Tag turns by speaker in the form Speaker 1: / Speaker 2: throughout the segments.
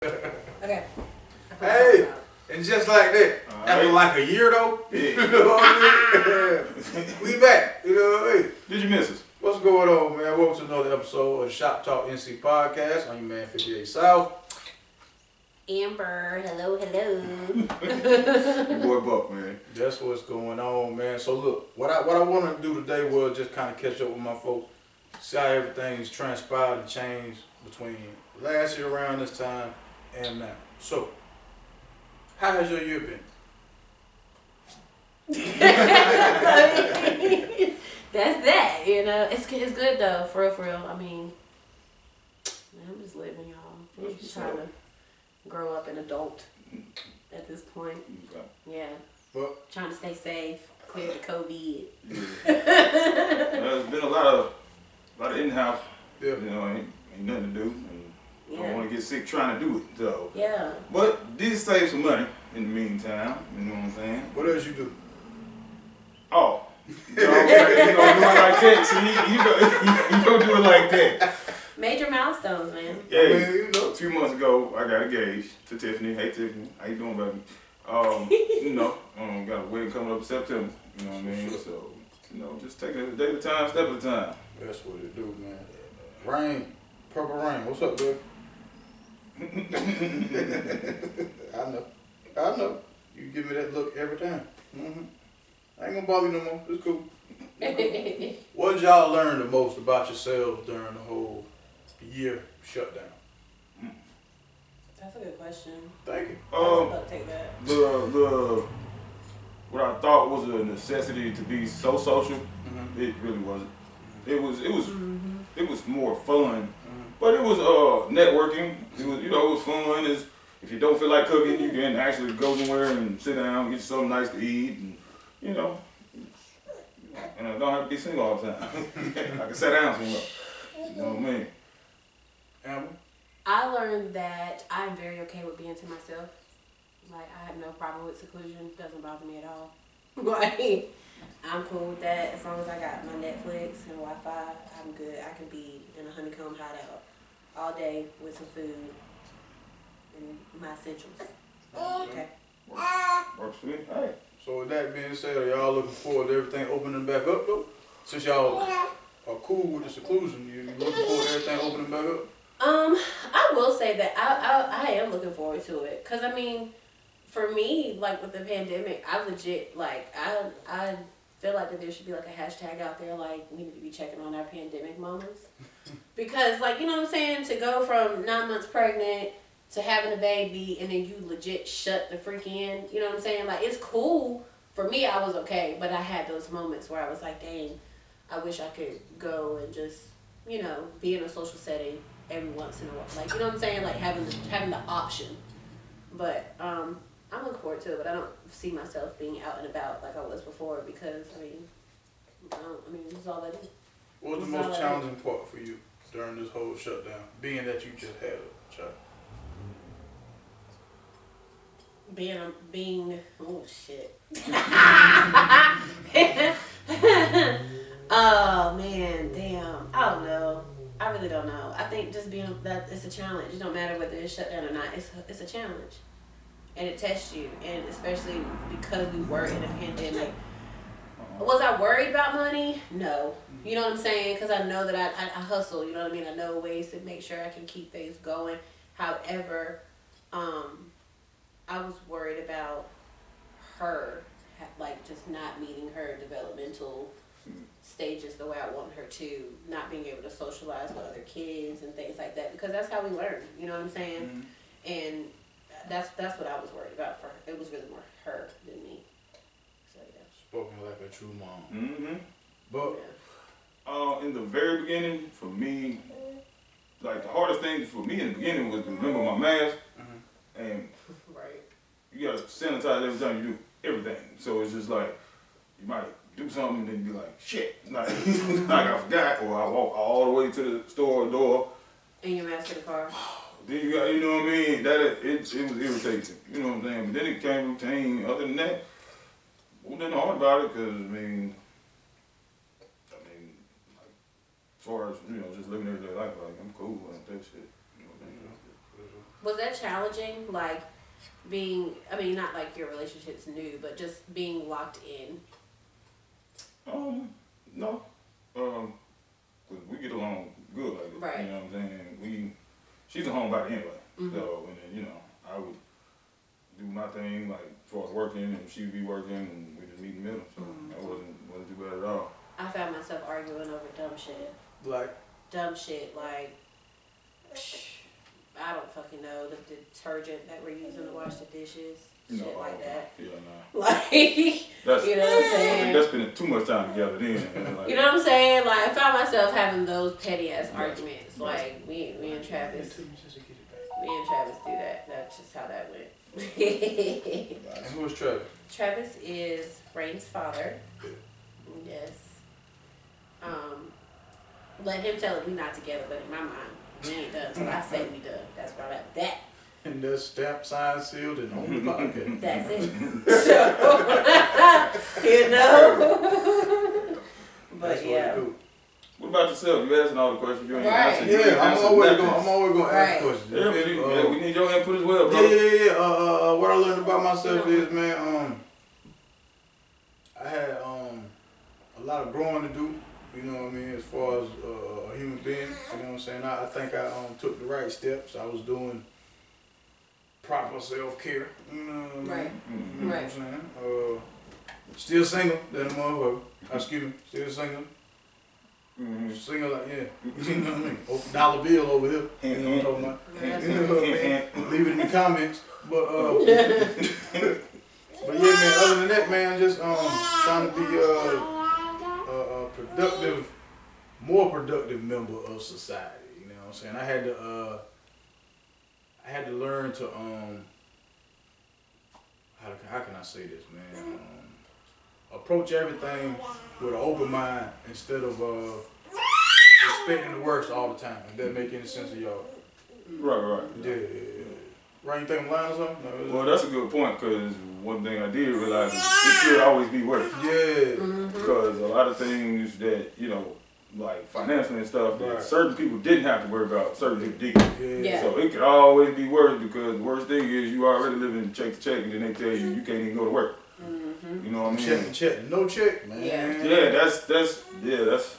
Speaker 1: Okay.
Speaker 2: Hey, and just like that, after like a year though, you know what I mean? We back. You know what I mean?
Speaker 3: Did you miss us?
Speaker 2: What's going on, man? Welcome to another episode of ShopTalk NC podcast. I'm your man 58 South.
Speaker 1: Amber, hello.
Speaker 3: Your boy Buck, man.
Speaker 2: That's what's going on, man. So look, what I wanted to do today was just kind of catch up with my folks, see how everything's transpired and changed between last year around this time and now. So, how has your year been?
Speaker 1: That's that, you know. It's good though, for real. I mean, man, I'm just living, y'all. I'm just trying to grow up an adult at this point. Yeah.
Speaker 2: Well,
Speaker 1: trying to stay safe, clear the COVID.
Speaker 3: There's been a lot of in-house.
Speaker 2: Yeah.
Speaker 3: You know, ain't nothing to do. And
Speaker 1: Yeah.
Speaker 3: don't want to get sick trying to do it, so.
Speaker 1: Yeah.
Speaker 3: But did save some money in the meantime. You know what I'm saying?
Speaker 2: what else you do?
Speaker 3: Oh. You gonna do it like that. See, you gonna do it like that.
Speaker 1: Major milestones, man.
Speaker 3: Yeah,
Speaker 2: I mean, you know.
Speaker 3: a few months ago, I got engaged to Tiffany. Hey, Tiffany, how you doing, baby? Got a wedding coming up in September. You know what I mean? So, just take it a day at a time, step at a time.
Speaker 2: That's what it do, man. Rain, purple rain. What's up, dude? I know. You give me that look every time. I ain't gonna bother you no more. It's cool. What did y'all learn the most about yourselves during the whole year shutdown?
Speaker 1: That's a good question.
Speaker 2: Thank you.
Speaker 1: I'll take that.
Speaker 3: What I thought was a necessity to be so social, it really wasn't. It was more fun, but it was networking. It was fun. If you don't feel like cooking, you can actually go somewhere and sit down, get something nice to eat, and and I don't have to be single all the time. I can sit down somewhere. You know what I mean?
Speaker 2: Amber?
Speaker 1: I learned that I'm very okay with being to myself. Like, I have no problem with seclusion. Doesn't bother me at all. Like, I'm cool with that. As long as I got my Netflix and Wi-Fi, I'm good. I can be in a honeycomb hideout all day with some food and my essentials. Okay.
Speaker 3: Works for me. Hey.
Speaker 2: So with that being said, are y'all looking forward to everything opening back up though? Since y'all are cool with the seclusion, you looking forward to everything opening back up?
Speaker 1: I will say that I am looking forward to it. Cause I mean, for me, like with the pandemic, I legit, like, I feel like that there should be like a hashtag out there, like, we need to be checking on our pandemic moments. Because, like, you know what I'm saying? To go from 9 months pregnant to having a baby and then you legit shut the freak in, you know what I'm saying? Like, it's cool. For me, I was okay, but I had those moments where I was like, dang, I wish I could go and just, be in a social setting every once in a while. Like, you know what I'm saying? Like, having the option. But, I'm looking forward to it, but I don't see myself being out and about like I was before because, this is all I do.
Speaker 2: What was the most challenging part for you during this whole shutdown, being that you just had a child?
Speaker 1: Being oh shit. Oh man, damn. I don't know. I really don't know. I think just being that it's a challenge. It don't matter whether it's shut down or not. It's a challenge, and it tests you. And especially because we were in a pandemic. Was I worried about money? No. You know what I'm saying? Because I know that I hustle. You know what I mean? I know ways to make sure I can keep things going. However, I was worried about her, like, just not meeting her developmental stages the way I want her to, not being able to socialize with other kids and things like that, because that's how we learn, you know what I'm saying? And that's what I was worried about for her. It was really more her than me. So, yeah.
Speaker 2: Spoken like a true mom.
Speaker 3: But in the very beginning, for me, like the hardest thing for me in the beginning was to remember my mask. And you gotta sanitize every time you do everything. So it's just like you might do something and then be like, shit, like, like I forgot, or I walk all the way to the store door.
Speaker 1: And your mask in the car.
Speaker 3: Then you got, you know what I mean? It was irritating. You know what I'm saying? But then it became routine. Other than that, wasn't nothing hard about it because like, as far as, just living everyday life, like, I'm cool with that shit. You know what I mean?
Speaker 1: Was that challenging? Like being, I mean, not like your relationship's new, but just being locked in.
Speaker 3: No. 'Cause we get along good like that.
Speaker 1: Right.
Speaker 3: You know what I'm saying? She's a homebody anyway. So, and then, I would do my thing, like, as far as working, and she'd be working, and we just meet in the middle. So, that wasn't too bad at all.
Speaker 1: I found myself arguing over dumb shit.
Speaker 2: Like?
Speaker 1: Dumb shit, like, I don't fucking know, the detergent that we're using to wash the dishes. Shit like that.
Speaker 3: Yeah, no.
Speaker 1: Like, you know what I'm saying?
Speaker 3: I think that's spending too much time together then. Like,
Speaker 1: you know what I'm saying? Like, I found myself having those petty ass arguments. Like, me and Travis do that. That's just how that went.
Speaker 2: And who is Travis?
Speaker 1: Travis is Rain's father. Yes. Let him tell it we not together, but in my mind, we ain't done until I say we done. That's where I'm at with that.
Speaker 2: And the stamp, signed, sealed, and on the podcast.
Speaker 1: That's it. So, you know. But
Speaker 2: That's
Speaker 1: yeah.
Speaker 2: what we do.
Speaker 3: what about yourself? You asking all the questions. You ain't
Speaker 1: Right.
Speaker 3: answering. You ain't
Speaker 2: Yeah, I'm
Speaker 3: answering
Speaker 2: always
Speaker 3: nothing.
Speaker 2: gonna ask questions.
Speaker 3: Yeah, we need your input as well, bro.
Speaker 2: Yeah. What I learned about myself is, man, I had a lot of growing to do. You know what I mean, as far as a human being. You know what I'm saying? I think I took the right steps. I was doing proper self-care. You know what I mean?
Speaker 1: Right.
Speaker 2: You know what I'm saying? Still single, that motherfucker. Excuse me, still single. Single like, yeah. You know what I mean? Dollar bill over here. You know what I'm talking about? You know what I mean? Leave it in the comments. But but yeah, man, other than that, man, just trying to be a productive, more productive member of society. You know what I'm saying? I had to learn to how can I say this, man? Approach everything with an open mind instead of expecting the worst all the time. If that make any sense to y'all?
Speaker 3: Right.
Speaker 2: Yeah. Right, you think I'm lying or something? No,
Speaker 3: Well, that's a good point, because one thing I did realize is it could always be worse.
Speaker 2: Yeah.
Speaker 3: Because a lot of things that, like financially and stuff, that
Speaker 2: Right.
Speaker 3: certain people didn't have to worry about, certain people did.
Speaker 1: Yeah.
Speaker 3: So it could always be worse, because the worst thing is you already living check to check, and then they tell you you can't even go to work. You know what I mean?
Speaker 2: Check. No check, man.
Speaker 1: Yeah.
Speaker 3: That's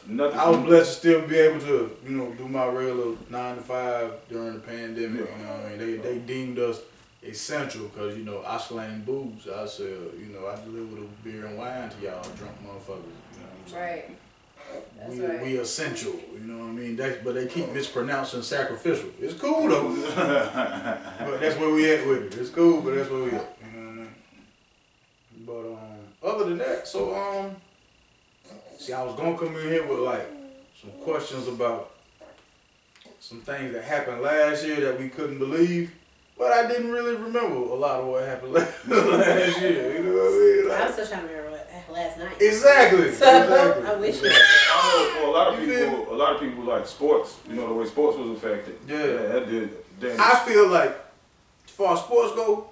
Speaker 3: nothing.
Speaker 2: I was blessed to still be able to, do my regular 9 to 5 during the pandemic. You know what I mean? They deemed us essential because, I slang booze. I said, I deliver the beer and wine to y'all drunk motherfuckers. You know what I'm saying?
Speaker 1: Right.
Speaker 2: We essential. You know what I mean? But they keep mispronouncing sacrificial. It's cool though. But that's where we at with it. It's cool, but that's where we at. You know what I mean? But other than that, so see, I was gonna come in here with like some questions about some things that happened last year that we couldn't believe, but I didn't really remember a lot of what happened last year. You know what I mean? Like,
Speaker 1: I'm still trying to remember what last night.
Speaker 2: Exactly.
Speaker 1: So, I wish
Speaker 2: Exactly.
Speaker 3: I know for a lot of people like sports. The way sports was affected.
Speaker 2: Yeah.
Speaker 3: That did damage.
Speaker 2: I feel like, as far as sports go,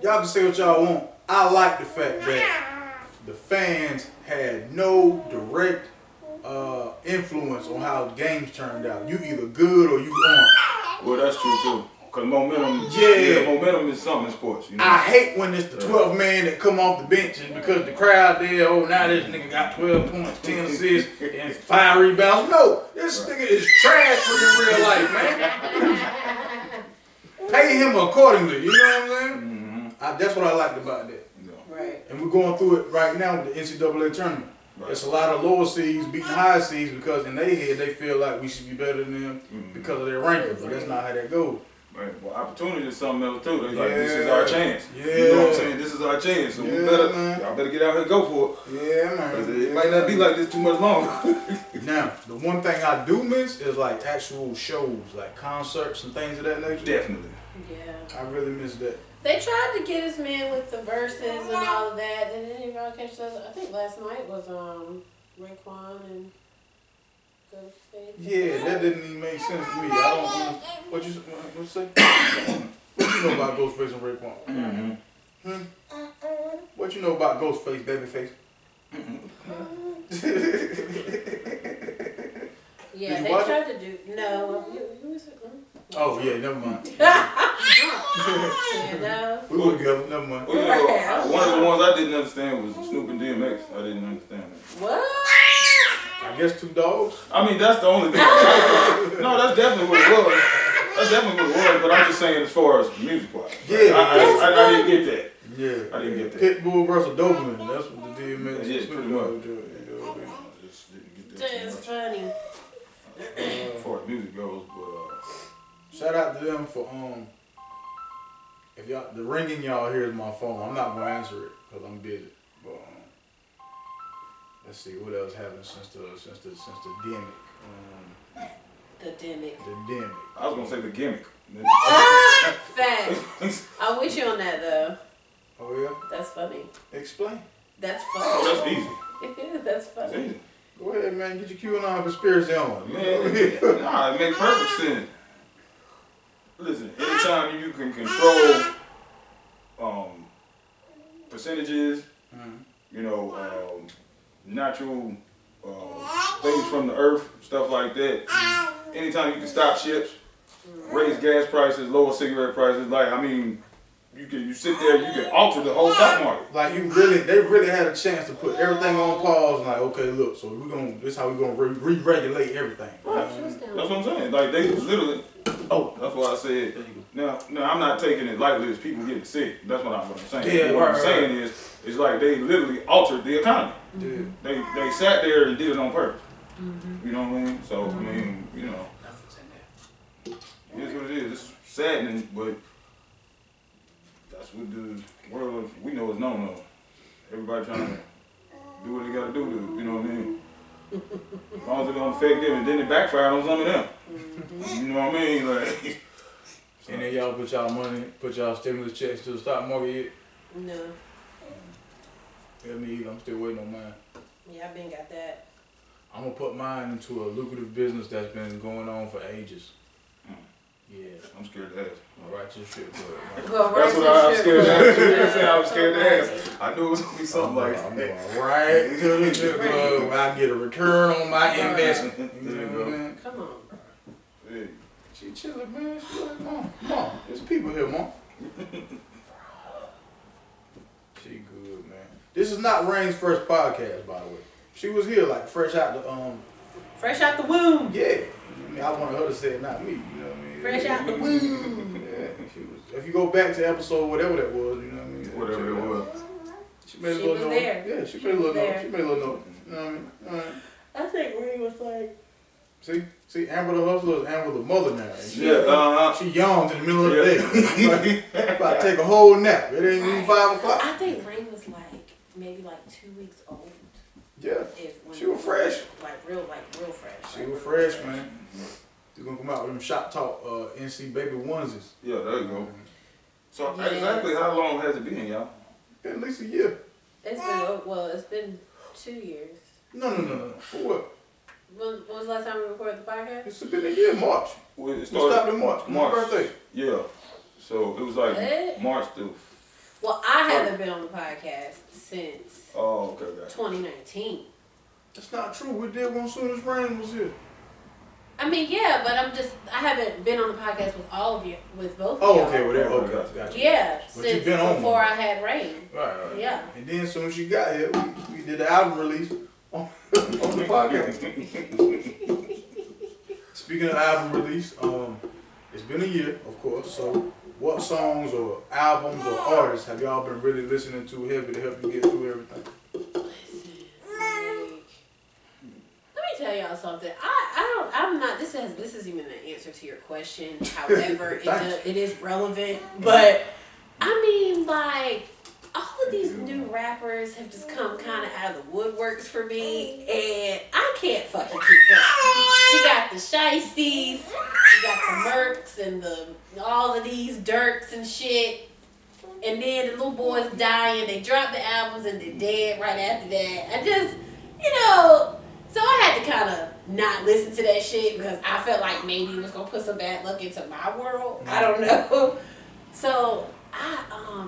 Speaker 2: y'all can say what y'all want. I like the fact that the fans had no direct influence on how games turned out. You either good or you aren't.
Speaker 3: Well, that's true too. Cause momentum, momentum is something in sports.
Speaker 2: I hate when it's the 12th man that come off the bench and because the crowd there, now this nigga got 12 points, 10 assists, and 5 rebounds. No, this nigga is trash for in real life, man. Pay him accordingly, you know what I'm saying? That's what I liked about that.
Speaker 1: Right.
Speaker 2: And we're going through it right now with the NCAA tournament.
Speaker 3: Right.
Speaker 2: It's a lot of lower seeds beating high seeds because in their head they feel like we should be better than them because of their ranking, but that's not how that goes.
Speaker 3: Right. Well, opportunity is something else too. They like, this is our chance.
Speaker 2: Yeah.
Speaker 3: You know what I'm saying? This is our chance. So y'all better get out here and go for it.
Speaker 2: Yeah, man.
Speaker 3: 'Cause it might not be like this too much longer.
Speaker 2: Now, the one thing I do miss is like actual shows, like concerts and things of that nature.
Speaker 3: Definitely.
Speaker 1: Yeah.
Speaker 2: I really miss that.
Speaker 1: They tried to get us man with the verses and all of that. They didn't even catch us. I think last night was Raekwon and Ghostface.
Speaker 2: Yeah, that didn't even make sense to me. I don't. What you say? What you know about Ghostface and Raekwon? What you know about Ghostface, Babyface?
Speaker 1: Yeah,
Speaker 2: Did you
Speaker 1: they
Speaker 2: watch
Speaker 1: tried to do. No.
Speaker 2: Oh yeah, never mind.
Speaker 1: No.
Speaker 2: We were together. Never mind.
Speaker 3: Well, one of the ones I didn't understand was Snoop and DMX. I didn't understand that.
Speaker 1: What?
Speaker 2: I guess 2 dogs.
Speaker 3: I mean, that's the only thing. No, that's definitely what it was. That's definitely what it was. But I'm just saying, as far as music wise,
Speaker 2: Yeah,
Speaker 3: I didn't get that.
Speaker 2: Yeah,
Speaker 3: I didn't get that.
Speaker 2: Pitbull versus Doberman. That's what the DMX.
Speaker 3: Yeah, pretty much.
Speaker 2: Just didn't get that too
Speaker 1: That's
Speaker 2: much.
Speaker 1: funny.
Speaker 3: As far as music goes, but
Speaker 2: Shout out to them for if y'all the ringing y'all hear is my phone. I'm not gonna answer it because I'm busy. But let's see what else happened since the demic.
Speaker 1: The demic.
Speaker 2: The demic.
Speaker 3: I was gonna say the gimmick.
Speaker 1: Facts. I'm with you on that though.
Speaker 2: Oh yeah.
Speaker 1: That's funny.
Speaker 2: Explain.
Speaker 1: That's
Speaker 3: Oh,
Speaker 1: funny.
Speaker 3: that's easy.
Speaker 1: That's
Speaker 3: That's
Speaker 1: funny.
Speaker 3: easy.
Speaker 2: Go ahead, man. Get your QAnon conspiracy on.
Speaker 3: Man, nah, it makes perfect sense. Listen, anytime you can control percentages, you know, natural things from the earth, stuff like that. Anytime you can stop ships, raise gas prices, lower cigarette prices, like I mean, you sit there, you can alter the whole stock market.
Speaker 2: Like they really had a chance to put everything on pause and like, okay, look, so this is how we're gonna re-regulate everything.
Speaker 3: That's what I'm saying. Like they literally. Oh, that's why I said. Now I'm not taking it lightly as people getting sick. That's what I'm saying.
Speaker 2: Yeah,
Speaker 3: what I'm saying is, it's like they literally altered the economy.
Speaker 2: Yeah.
Speaker 3: They sat there and did it on purpose. You know what I mean? So I mean, you know, it is what it is. It's saddening, but that's what the world we know is known of. Everybody trying to do what they got to do. You know what I mean? As long as it don't affect them, and then it backfired on some of them. You know what I mean? Like.
Speaker 2: And then y'all put y'all stimulus checks to the stock market yet?
Speaker 1: No.
Speaker 2: Yeah, me either. I'm still waiting on mine.
Speaker 1: Yeah, I been got that.
Speaker 2: I'm gonna put mine into a lucrative business that's been going on for ages. Yeah.
Speaker 3: I'm scared to ask.
Speaker 2: Righteous shit, but
Speaker 3: That's what I'm scared to ask. I was scared to ask. I knew it was gonna be something like
Speaker 2: I'm
Speaker 3: that.
Speaker 2: going right to the strip club where I get a return on my investment. You know what I mean?
Speaker 1: Come on, bro.
Speaker 3: Hey.
Speaker 2: She chilling, man. She like, Mom, there's people here, Mom. She good, man. This is not Rain's first podcast, by the way. She was here like fresh out the
Speaker 1: Fresh out the womb.
Speaker 2: Yeah. I mean, I wanted her to say it, not me. You know what I mean?
Speaker 1: Fresh out the womb.
Speaker 2: Yeah, she was. If you go back to episode whatever that was, you know what I mean?
Speaker 3: Whatever it was.
Speaker 2: She made a
Speaker 1: She
Speaker 2: little
Speaker 1: was
Speaker 2: note.
Speaker 1: there.
Speaker 2: Yeah, she made a little
Speaker 1: there.
Speaker 2: note. She made a little note. You know what I mean? All right.
Speaker 1: I think Ray was like.
Speaker 2: See, Amber the Hustler is Amber the mother now. She yawns in the middle of the day. About to take a whole nap. It ain't even 5 o'clock.
Speaker 1: I think Ray was like maybe like 2 weeks old.
Speaker 2: Yeah. She was fresh.
Speaker 1: Like real fresh.
Speaker 2: She was fresh, man. You're gonna come out with them ShopTalk NC baby onesies.
Speaker 3: Yeah, there you go. So
Speaker 1: Yes.
Speaker 3: exactly how long has it been, y'all?
Speaker 2: At least a year.
Speaker 1: It's been 2 years.
Speaker 2: No. For what?
Speaker 1: When was the last time we recorded the podcast?
Speaker 2: It's been a year, March.
Speaker 3: Well, it
Speaker 2: We stopped in March. My birthday.
Speaker 3: Yeah. So it was like
Speaker 1: What?
Speaker 3: March to.
Speaker 1: Well, I haven't been on the podcast since
Speaker 3: Oh, okay, gotcha.
Speaker 1: 2019.
Speaker 2: That's not true. We did one soon as Rain was here.
Speaker 1: I mean, yeah, but I haven't been on the podcast with all of you, with both of
Speaker 2: Oh,
Speaker 1: y'all.
Speaker 2: okay. Well, there. Okay, gotcha.
Speaker 1: Yeah,
Speaker 2: But
Speaker 1: since
Speaker 2: you've been on
Speaker 1: before
Speaker 2: one.
Speaker 1: I had Rain.
Speaker 2: Right.
Speaker 1: Yeah.
Speaker 2: And then as soon as she got here, we did the album release on the podcast. Speaking of album release, it's been a year, of course. So, what songs or albums or artists have y'all been really listening to heavy to help you get through everything?
Speaker 1: Let me tell y'all something. I'm not. This isn't even an answer to your question. However, it is relevant. But I mean, like, all of these new rappers have just come kind of out of the woodworks for me, and I can't fucking keep up. You got the Shiesties, you got the Mercs, and all of these Dirks and shit. And then the little boys dying. They drop the albums and they're dead right after that. I just, so I had to kind of not listen to that shit because I felt like maybe it was gonna put some bad luck into my world. I don't know. So I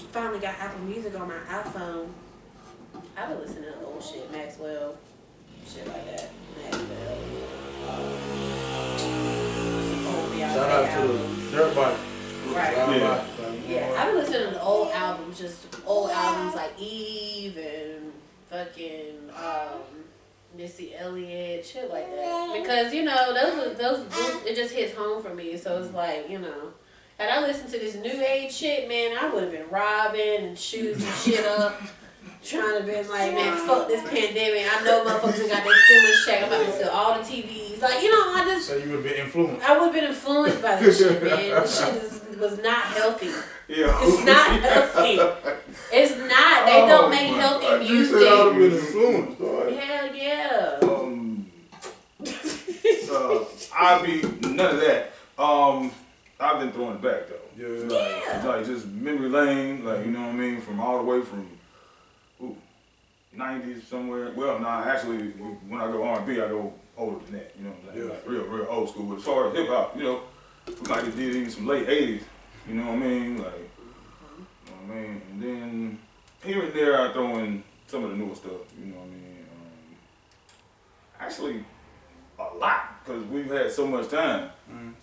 Speaker 1: finally got Apple Music on my iPhone. I've been listening to old shit, Maxwell, shit like that. Maxwell. albums.
Speaker 2: Dirt bike.
Speaker 1: Right.
Speaker 3: Yeah.
Speaker 1: I've been listening to old albums, just old albums like Eve and fucking Missy Elliott, shit like that. Because, you know, those it just hits home for me. So it's like, you know, had I listened to this new age shit, man, I would have been robbing and shooting shit up. Trying to be like, man, fuck this pandemic. I know motherfuckers got their stimulus check. I'm about to sell all the TVs. Like, you know, I just...
Speaker 2: So you would have been influenced.
Speaker 1: I would have been influenced by this shit, man. This shit was not healthy.
Speaker 3: Yeah.
Speaker 1: It's not healthy. It's not. They don't make healthy music.
Speaker 2: You said I would have been influenced, alright?
Speaker 1: Hell yeah.
Speaker 3: I be none of that. I've been throwing it back though.
Speaker 2: Yeah.
Speaker 3: Like just memory lane, like you know what I mean, from all the way from 90s somewhere. Well, nah, actually, when I go R&B, I go older than that. You know what I'm saying? Like real old school. But as far as hip hop, you know, we might have did even some late 80s. You know what I mean? Like, you know what I mean? And then here and there, I throw in some of the newer stuff. You know what I mean? Actually, a lot, because we've had so much time.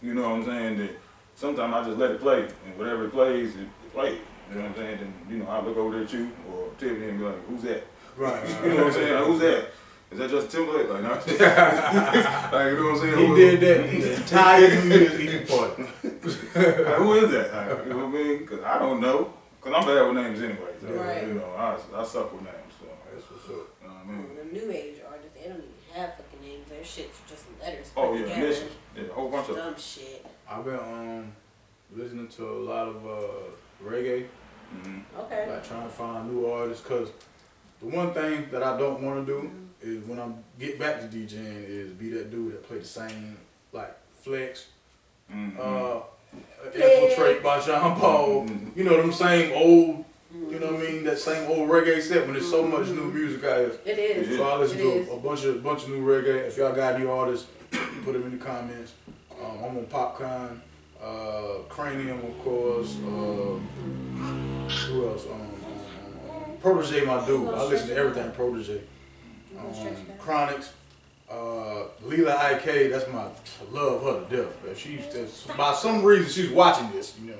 Speaker 3: You know what I'm saying? That sometimes I just let it play, and whatever it plays, it plays. You know what I'm saying? And you know, I look over there at you or Tiffany and be like, "Who's that?"
Speaker 2: Right.
Speaker 3: You know what I'm saying? Like, who's that? Is that Justin Timberlake? Like, no. Like, you know what I'm saying?
Speaker 2: He did that the entire New Year's Eve party.
Speaker 3: Like, who is that? Like, you know what I mean? Because I don't know. Because I'm bad with names anyway. So,
Speaker 1: Right.
Speaker 3: you know, I suck with names. So
Speaker 2: That's what's up.
Speaker 3: you know what I mean?
Speaker 1: The new age artists, they don't even have fucking names. Their shit's just letters.
Speaker 3: Oh,
Speaker 1: put
Speaker 3: yeah,
Speaker 1: together.
Speaker 3: initials. Yeah, a whole bunch of
Speaker 1: Dumb shit.
Speaker 2: I've been listening to a lot of reggae.
Speaker 1: Okay.
Speaker 2: Like trying to find new artists, cause the one thing that I don't want to do is when I get back to DJing is be that dude that play the same like Flex, Infiltrate by Sean Paul. You know them same old, you know what I mean, that same old reggae set when there's so much new music out here.
Speaker 1: It is.
Speaker 2: So I listen to a bunch of new reggae. If y'all got new artists, put them in the comments. I'm on Popcorn, Cranium of course. Who else? Protege, my dude. I listen to everything Protege. Chronics. Leela IK, that's my, I love her to death. If she's, by some reason, she's watching this, you know.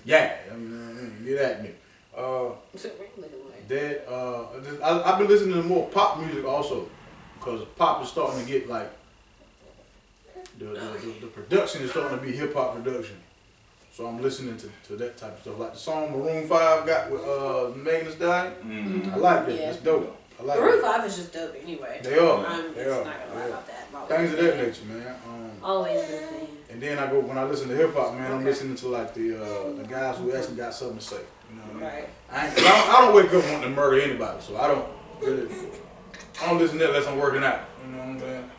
Speaker 2: Yeah, you know what I mean? Get at me. I've been listening to more pop music also, because pop is starting to get like, the production is starting to be hip hop production. So I'm listening to that type of stuff. Like the song Maroon 5 got with Megan Thee Stallion. I like that. That's dope. I like
Speaker 1: Maroon
Speaker 2: that.
Speaker 1: 5 is just dope anyway.
Speaker 2: They are.
Speaker 1: I'm
Speaker 2: They
Speaker 1: just
Speaker 2: are.
Speaker 1: not gonna lie about that.
Speaker 2: Things of that nature, man.
Speaker 1: Always been a fan.
Speaker 2: And then when I listen to hip hop, man, I'm listening to like the guys who actually got something to say. You know what I mean?
Speaker 1: Right.
Speaker 2: I don't wake up wanting to murder anybody, so I don't listen to that unless I'm working out. You know what I'm saying?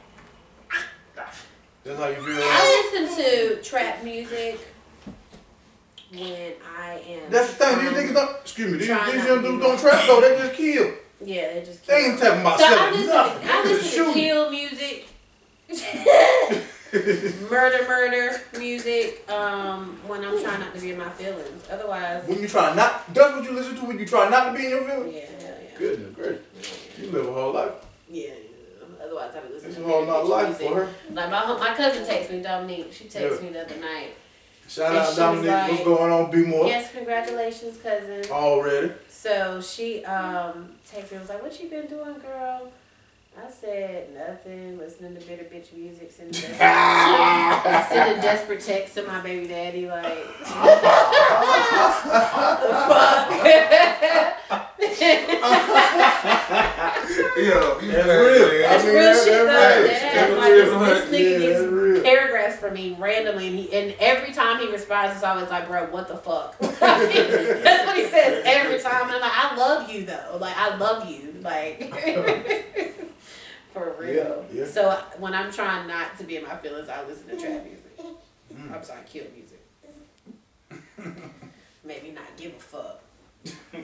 Speaker 2: That's how you feel.
Speaker 1: I listen to trap music when I am.
Speaker 2: That's the thing. These niggas don't. Excuse me. These young dudes don't
Speaker 1: not
Speaker 2: trap though. They just kill.
Speaker 1: Yeah, they just.
Speaker 2: They ain't talking about
Speaker 1: So
Speaker 2: selling nothing.
Speaker 1: I
Speaker 2: They just
Speaker 1: listen to
Speaker 2: shooting.
Speaker 1: kill music. murder music. When I'm trying not to be in my feelings. Otherwise.
Speaker 2: When you try not, that's what you listen to when you try not to be in your feelings.
Speaker 1: Yeah, hell yeah.
Speaker 2: Goodness gracious. You live a whole life.
Speaker 1: Yeah. Otherwise, I be listening
Speaker 2: It's
Speaker 1: to
Speaker 2: a whole nother life
Speaker 1: music.
Speaker 2: for her.
Speaker 1: Like my cousin texted me, Dominique. She texted me the other night.
Speaker 2: Shout
Speaker 1: And
Speaker 2: out
Speaker 1: she
Speaker 2: Dominique.
Speaker 1: was like,
Speaker 2: What's going on? Be more.
Speaker 1: Yes, congratulations, cousin.
Speaker 2: Already.
Speaker 1: So she texted me, was like, "What you been doing, girl?" I said nothing. Listening to bitter bitch music, sending desperate texts to my baby daddy, like, the fuck.
Speaker 2: That's real.
Speaker 1: That's real shit though. That's like this nigga
Speaker 2: real.
Speaker 1: gets paragraphs from me randomly, and every time he responds, it's always like, "Bro, what the fuck?" That's what he says every time, and I'm like, "I love you though. Like, I love you. Like." For real.
Speaker 2: Yeah.
Speaker 1: So when I'm trying not to be in my feelings, I listen to trap music. I'm sorry, kill music. Maybe not give a fuck. For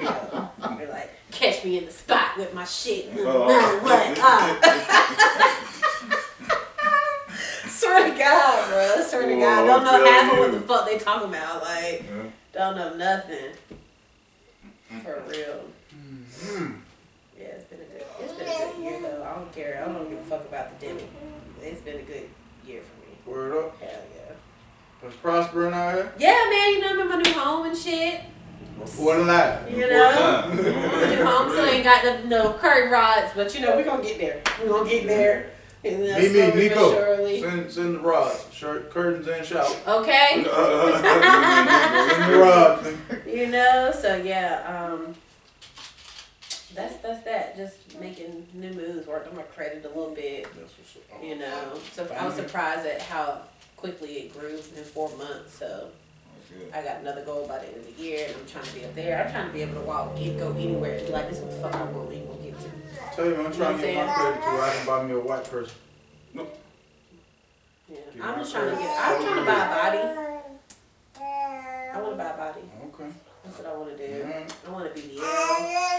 Speaker 1: real. They're like, catch me in the spot with my shit. What up? Swear to God, bro. Swear to God. Don't know half of what the fuck they talking about. Like, don't know nothing. For real. Yeah, it's been a good year though. I don't care. I don't give a fuck about the demi. It's been a good year for me.
Speaker 2: Word up.
Speaker 1: Hell yeah.
Speaker 2: Been prospering out here.
Speaker 1: Yeah, man. You know, I'm in my new home and shit.
Speaker 2: What a lie.
Speaker 1: You know, my new home still ain't got no curtain rods, but you know, we're gonna get there. We're gonna get there. And
Speaker 2: Me, Nico.
Speaker 1: surely.
Speaker 2: Send the rods, shirt, curtains, and shower.
Speaker 1: Okay.
Speaker 2: In the rods.
Speaker 1: You know, so yeah, that's that. Just making new moves, worked on my credit a little bit. You know, so I was surprised at how quickly it grew in 4 months. So I got another goal by the end of the year, and I'm trying to be up there. I'm trying to be able to walk, go anywhere, and be like, this is what the fuck I want, we gonna get to.
Speaker 2: Tell you, man, I'm trying to get my credit to where I can buy me a white person.
Speaker 3: Nope.
Speaker 1: Yeah, I'm just trying to I'm trying to buy a body. I want to buy a body.
Speaker 2: Okay.
Speaker 1: That's what I want to do.
Speaker 2: Mm-hmm.
Speaker 1: I want to be the I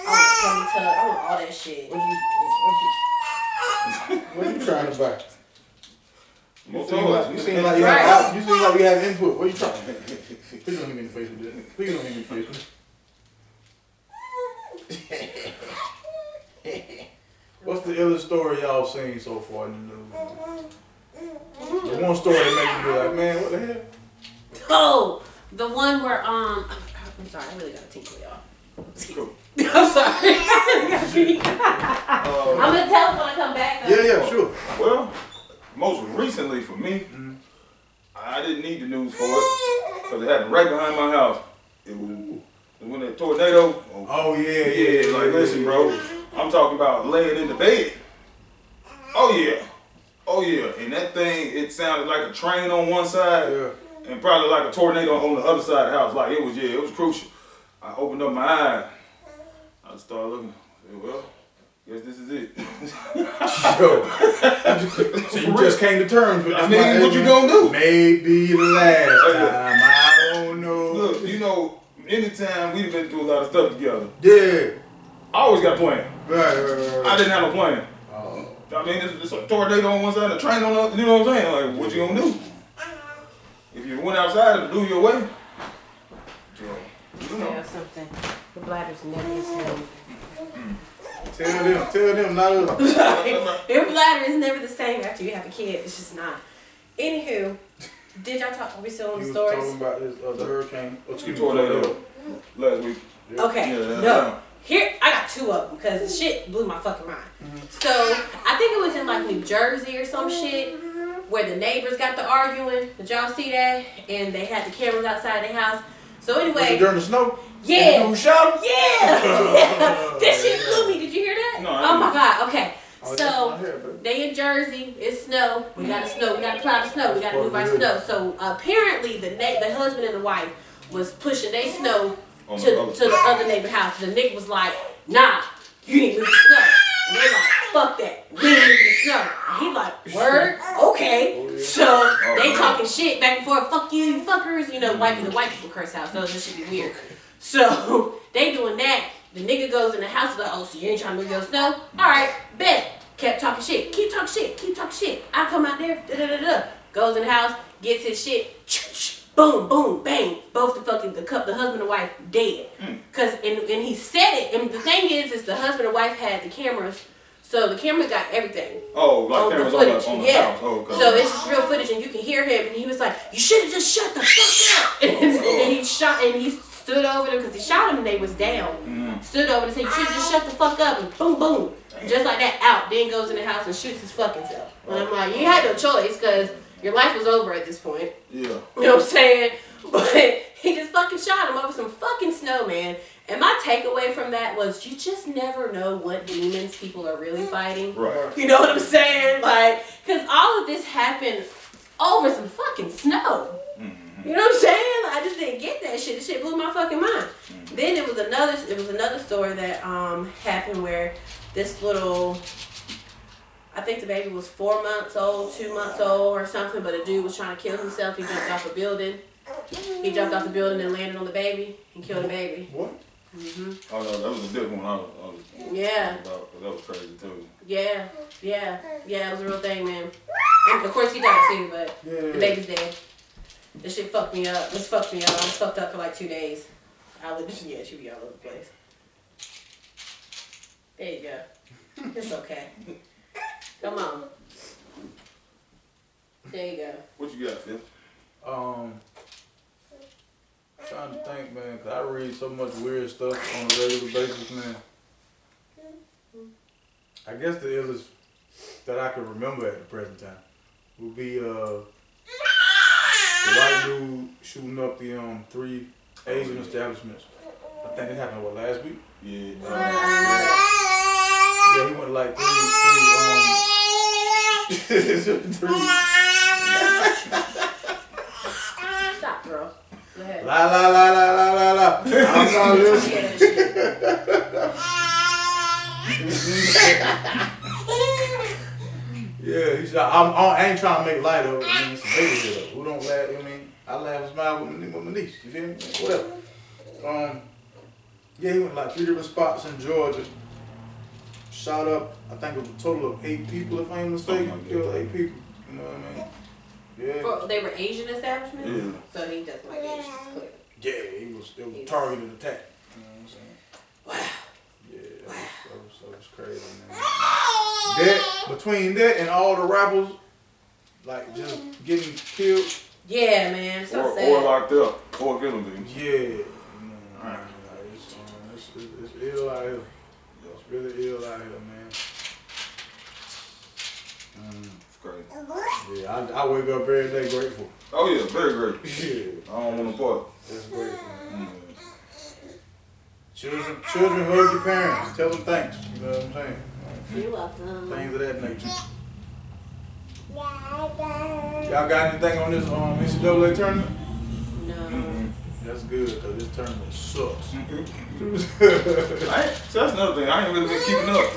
Speaker 1: want a tummy tuck. I want all that shit.
Speaker 2: What you trying to buy? You seem like you have input. What you trying to do? Please don't hit me in the face with this. Please don't hit me in the face with this. What's the illest story y'all seen so far in the news? The one story that makes you be like, man, what the hell?
Speaker 1: Oh, the one where I'm sorry, I really gotta tinkle y'all.
Speaker 3: Cool.
Speaker 1: I'm sorry. I'm gonna tell them when I come back. Though.
Speaker 2: Yeah, sure.
Speaker 3: Well, most recently for me, I didn't need the news for it because it happened right behind my house. It was when that tornado.
Speaker 2: Oh yeah.
Speaker 3: Listen, bro. I'm talking about laying in the bed. Oh yeah, and that thing, it sounded like a train on one side, and probably like a tornado on the other side of the house. Like it was crucial. I opened up my eyes. I started looking. I said, well, guess this is it.
Speaker 2: So you just came to terms with this.
Speaker 3: I mean, what you gonna do?
Speaker 2: Maybe the last time. I don't know.
Speaker 3: Look, you know, anytime we've been through a lot of stuff together.
Speaker 2: Yeah.
Speaker 3: I always got a plan.
Speaker 2: Right.
Speaker 3: I didn't have no plan. I mean, it's a tornado on one side, a train on the other. You know what I'm saying? Like, what you gonna do? If you went outside and blew your way, you know.
Speaker 1: Yeah, something. The bladder's never the same.
Speaker 2: Tell them, not us.
Speaker 1: Your bladder is never the same after you have a kid. It's just not. Anywho, did y'all talk? Are we still on the stories?
Speaker 2: Talking about this, the hurricane.
Speaker 3: Tornado last week.
Speaker 1: Okay. No. Here, I got 2 of them because the shit blew my fucking mind. So, I think it was in like New Jersey or some shit where the neighbors got to arguing. Did y'all see that? And they had the cameras outside their house. So anyway.
Speaker 2: Was it during the snow?
Speaker 1: Yeah.
Speaker 2: You shot him?
Speaker 1: Yeah. This shit blew me. Did you hear that?
Speaker 3: No,
Speaker 1: oh my God. Okay.
Speaker 2: Oh,
Speaker 1: So they in Jersey. It's snow. We got to snow. We got to plow the snow. We got to move our snow. So apparently the husband and the wife was pushing their snow to the other neighbor's house. The nigga was like, nah, you need to move the snow. And they like, fuck that. We ain't moving the snow. And he like, word? Okay. So they talking shit back and forth. Fuck you fuckers. You know, the white people curse out. So this should be weird. So they doing that. The nigga goes in the house like, oh, so you ain't trying to move your snow? Alright, bet. Kept talking shit. Keep talking shit. I come out there, goes in the house, gets his shit, boom, boom, bang. Both the husband and wife dead. Cause and he said it, and the thing is the husband and wife had the cameras, so the camera got everything.
Speaker 3: Oh, like cameras on the house.
Speaker 1: Oh, okay. So it's just real footage, and you can hear him, and he was like, you should have just shut the fuck up. And then he stood over them, because he shot him and they was down. Stood over and said, you should just shut the fuck up, and boom, boom. Just like that, out. Then goes in the house and shoots his fucking self. And I'm like, you had no choice, because your life was over at this point.
Speaker 3: Yeah.
Speaker 1: You know what I'm saying? But he just fucking shot him over some fucking snow, man. And my takeaway from that was you just never know what demons people are really fighting.
Speaker 3: Right.
Speaker 1: You know what I'm saying? Like, because all of this happened over some fucking snow. You know what I'm saying? I just didn't get that shit. This shit blew my fucking mind. Then it was another story that happened where this little, I think the baby was 4 months old, 2 months old or something, but a dude was trying to kill himself. He jumped off a building. He jumped off the building and landed on the baby and killed the baby.
Speaker 2: What?
Speaker 3: Oh no, that was a different one. I was
Speaker 1: yeah.
Speaker 3: about, that was crazy too.
Speaker 1: Yeah, it was a real thing, man. And of course he died too, but the baby's dead. This shit fucked me up. This fucked me up. I was fucked up for like 2 days. She be all over the place. There you go. It's okay. Come on. There you go.
Speaker 3: What you got, Phil?
Speaker 2: Trying to think, man, cause I read so much weird stuff on a regular basis, man. I guess the illest that I can remember at the present time would be the white dude shooting up the 3 Asian establishments. I think it happened last week.
Speaker 3: Yeah.
Speaker 2: Yeah, he went like three.
Speaker 1: Stop, bro. Go ahead.
Speaker 2: La. I'm not listening. Yeah, he said, I ain't trying to make light of it. I mean, it's a baby here though. Who don't laugh? I mean, I laugh and smile with my niece. You feel me? Whatever. Yeah, he went like 3 different spots in Georgia. Shot up, I think it was a total of 8 people, if I ain't mistaken. Killed 8 people. You know what I mean? Yeah.
Speaker 1: They were Asian establishments?
Speaker 3: Yeah.
Speaker 1: So he doesn't like Asians, clearly.
Speaker 2: Yeah, it was a targeted attack. You know what I'm saying?
Speaker 1: Wow.
Speaker 2: Yeah, that was crazy, man. That, between that and all the rappers, like just getting killed.
Speaker 1: Yeah, man. So sad.
Speaker 3: Or locked up. Or guillotine.
Speaker 2: Yeah. It's ill out here. It's really ill out here, man.
Speaker 3: It's crazy.
Speaker 2: Yeah, I wake up every day grateful.
Speaker 3: Oh yeah, very great.
Speaker 2: Yeah.
Speaker 3: I don't want to part.
Speaker 2: Just grateful. Children hug your parents. Tell them thanks. You know what I'm saying?
Speaker 1: You're welcome.
Speaker 2: Things of that nature. Y'all got anything on this NCAA tournament?
Speaker 1: No.
Speaker 2: That's good, because this tournament sucks.
Speaker 3: So that's another thing. I ain't really been keeping up.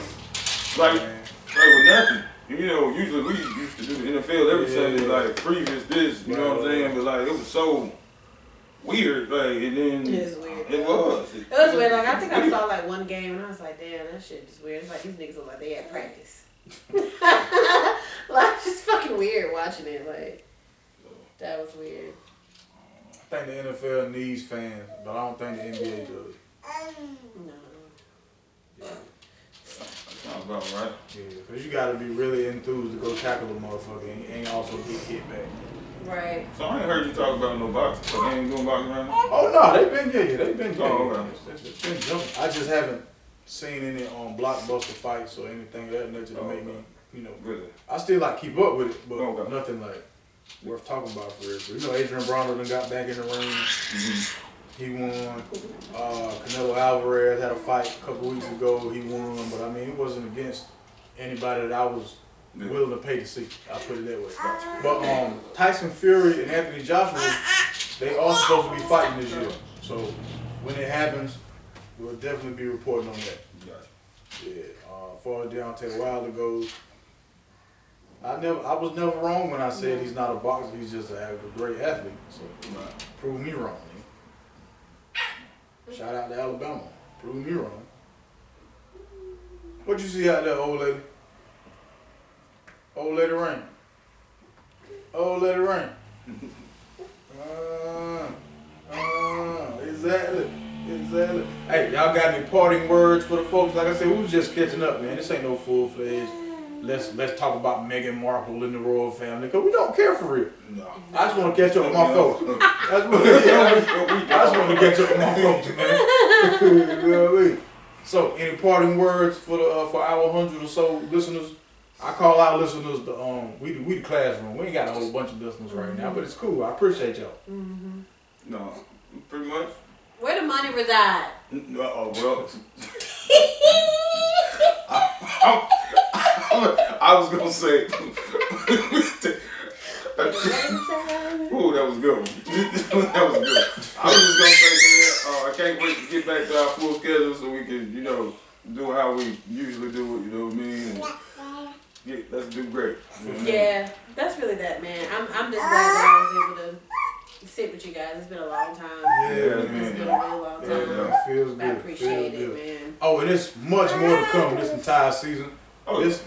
Speaker 3: Like with nothing. You know, usually we used to do the NFL every Sunday, like previous this, you know what I'm saying? But like it was so weird, like, and then
Speaker 1: It is weird.
Speaker 3: It was
Speaker 1: weird. Like I think I saw like one game and I was like, damn, that shit is weird. It's like these niggas look like they had practice. Like it's fucking weird watching it. Like that was weird.
Speaker 2: I think the NFL needs fans, but I don't think the NBA does.
Speaker 1: No.
Speaker 3: sounds about right.
Speaker 2: Yeah, because you got to be really enthused to go tackle a motherfucker and also get hit back.
Speaker 1: Right.
Speaker 3: So I ain't heard you talk about no boxing. So they ain't doing boxing right now?
Speaker 2: Oh, no, they've been jumping.
Speaker 3: Oh, okay.
Speaker 2: It's been jumping. I just haven't seen any blockbuster fights or anything of that nature to make me, you know.
Speaker 3: Really?
Speaker 2: I still like keep up with it, but
Speaker 3: Okay.
Speaker 2: nothing like worth talking about for real. You know, Adrian Broner done got back in the ring.
Speaker 3: Mm-hmm.
Speaker 2: He won. Canelo Alvarez had a fight a couple weeks ago. He won, but I mean, it wasn't against anybody that I was willing to pay to see. I'll put it that way. But Tyson Fury and Anthony Joshua, they all supposed to be fighting this year. So when it happens, we'll definitely be reporting on that.
Speaker 3: Gotcha.
Speaker 2: Yeah. As far as Deontay Wilder goes, I was never wrong when I said he's not a boxer. He's just a great athlete. So prove me wrong. Shout out to Alabama. Prove me wrong. What you see out there, old lady? Old lady Rain. Old lady Rain. Exactly. Hey, y'all got any parting words for the folks? Like I said, we was just catching up, man. This ain't no full-fledged. Let's talk about Meghan Markle and the royal family, because we don't care for real.
Speaker 3: No.
Speaker 2: I just want to catch up with my folks. I just want to catch up with my folks, man. You know what I mean? So, any parting words for our 100 or so listeners? I call our listeners we the classroom. We ain't got a whole bunch of listeners right now, but it's cool. I appreciate y'all.
Speaker 1: Mm-hmm.
Speaker 3: No, pretty much.
Speaker 1: Where the money reside?
Speaker 3: Well, I was gonna say. Ooh, that was good. That was good. I was just gonna say, man, I can't wait to get back to our full schedule so we can, you know, do how we usually do it. You know what I mean? And let's do great. You know
Speaker 1: Yeah, that's really that, man. I'm just glad that I was able to sit with you guys. It's been a long time.
Speaker 2: Yeah,
Speaker 1: It's
Speaker 2: man.
Speaker 1: been a really long time.
Speaker 2: Yeah, feels good.
Speaker 1: I appreciate
Speaker 2: feels
Speaker 1: it,
Speaker 2: good.
Speaker 1: man.
Speaker 2: Oh, and there's much more to come this entire season.
Speaker 3: Oh,
Speaker 2: This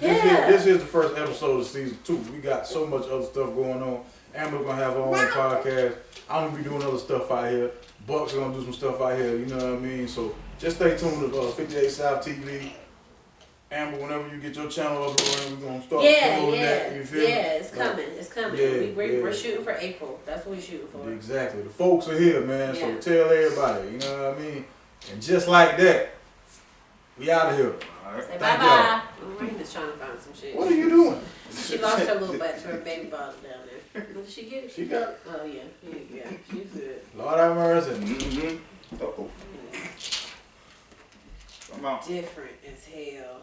Speaker 2: is the first episode of season 2. We got so much other stuff going on. Amber's gonna have her own podcast. I'm gonna be doing other stuff out here. Buck's gonna do some stuff out here. You know what I mean? So just stay tuned to 58 South TV. Amber, whenever you get your channel up and we're gonna start promoting that. You feel me?
Speaker 1: It's coming. It's coming. We're shooting for April. That's what we're shooting for.
Speaker 2: Exactly. The folks are here, man.
Speaker 1: Yeah.
Speaker 2: So tell everybody. You know what I mean? And just like that, we out of here.
Speaker 3: All right.
Speaker 1: Say
Speaker 2: Thank
Speaker 1: bye-bye. Raina's trying to find some shit.
Speaker 2: What are you doing?
Speaker 1: She lost her little her baby bottle down there. Did she get it?
Speaker 2: She got it.
Speaker 1: Oh, yeah. She's good.
Speaker 2: Lord have mercy.
Speaker 3: Mm-hmm. Uh-oh. I'm out.
Speaker 1: Different as hell.